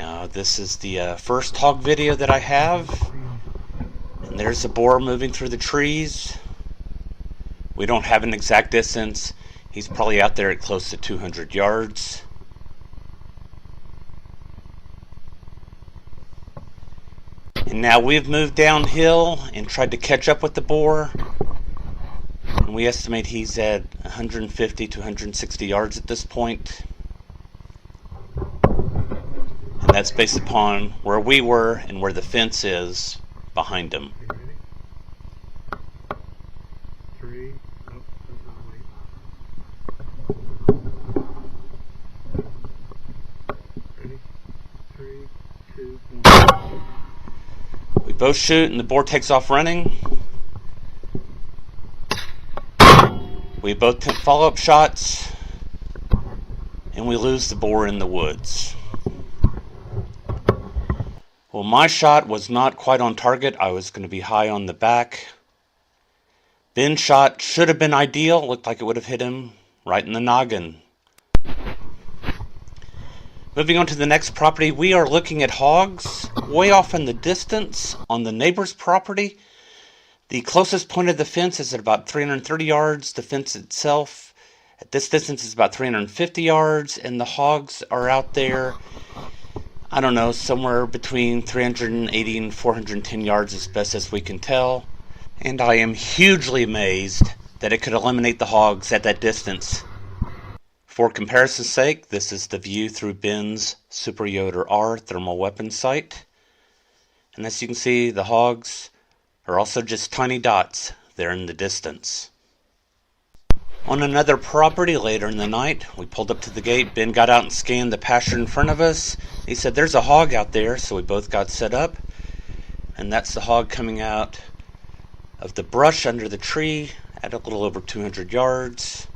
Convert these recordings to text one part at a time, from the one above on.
Now this is the first hog video that I have, and there's a boar moving through the trees. We don't have an exact distance. He's probably out there at close to 200 yards. And now we've moved downhill and tried to catch up with the boar. And we estimate he's at 150 to 160 yards at this point. And that's based upon where we were and where the fence is behind him. We both shoot and the boar takes off running. We both take follow-up shots and we lose the boar in the woods. Well, my shot was not quite on target. I was going to be high on the back. Ben's shot should have been ideal. Looked like it would have hit him right in the noggin. Moving on to the next property, we are looking at hogs way off in the distance on the neighbor's property. The closest point of the fence is at about 330 yards. The fence itself at this distance is about 350 yards, and the hogs are out there, I don't know, somewhere between 380 and 410 yards as best as we can tell. And I am hugely amazed that it could eliminate the hogs at that distance. For comparison's sake, this is the view through Ben's Super Yoder R thermal weapon sight. And as you can see, the hogs are also just tiny dots there in the distance. On another property later in the night, we pulled up to the gate. Ben got out and scanned the pasture in front of us. He said, "There's a hog out there," so we both got set up. And that's the hog coming out of the brush under the tree at a little over 200 yards.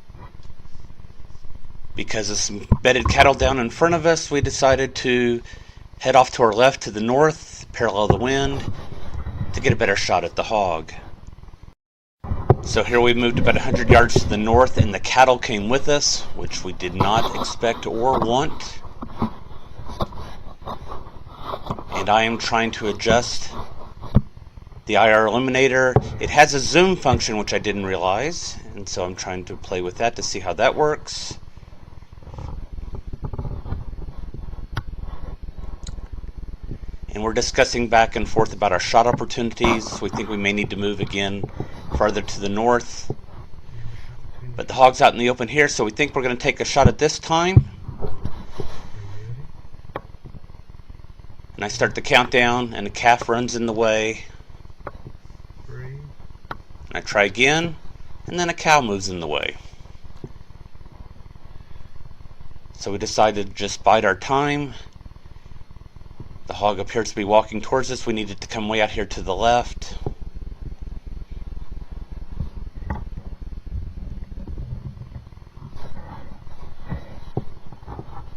Because of some bedded cattle down in front of us, we decided to head off to our left to the north, parallel the wind, to get a better shot at the hog. So here we moved about 100 yards to the north, and the cattle came with us, which we did not expect or want. And I am trying to adjust the IR illuminator. It has a zoom function, which I didn't realize, and so I'm trying to play with that to see how that works. And we're discussing back and forth about our shot opportunities. We think we may need to move again farther to the north. But the hog's out in the open here, so we think we're going to take a shot at this time. And I start the countdown, and a calf runs in the way. And I try again, and then a cow moves in the way. So we decided to just bide our time. The hog appears to be walking towards us. We needed to come way out here to the left.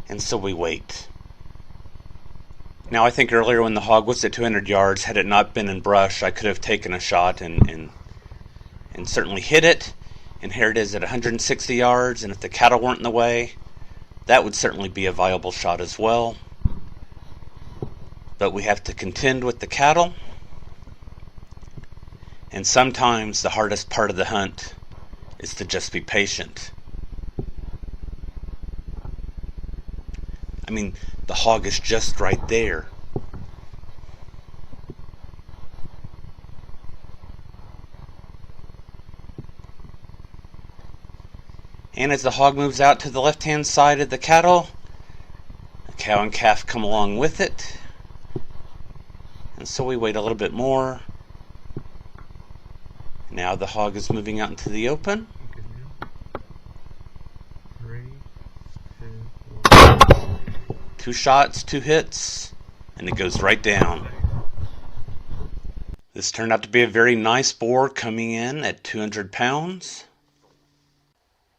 And so we wait. Now I think earlier when the hog was at 200 yards, had it not been in brush, I could have taken a shot and certainly hit it. And here it is at 160 yards, and if the cattle weren't in the way, that would certainly be a viable shot as well. But we have to contend with the cattle. And sometimes the hardest part of the hunt is to just be patient. I mean, the hog is just right there. And as the hog moves out to the left-hand side of the cattle, the cow and calf come along with it. And so we wait a little bit more. Now the hog is moving out into the open. 2 shots, 2 hits, and it goes right down. This turned out to be a very nice boar coming in at 200 pounds.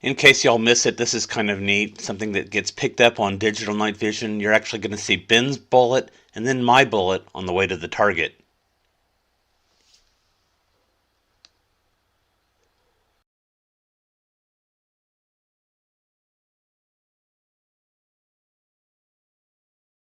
In case y'all miss it, this is kind of neat. Something that gets picked up on digital night vision. You're actually going to see Ben's bullet and then my bullet on the way to the target.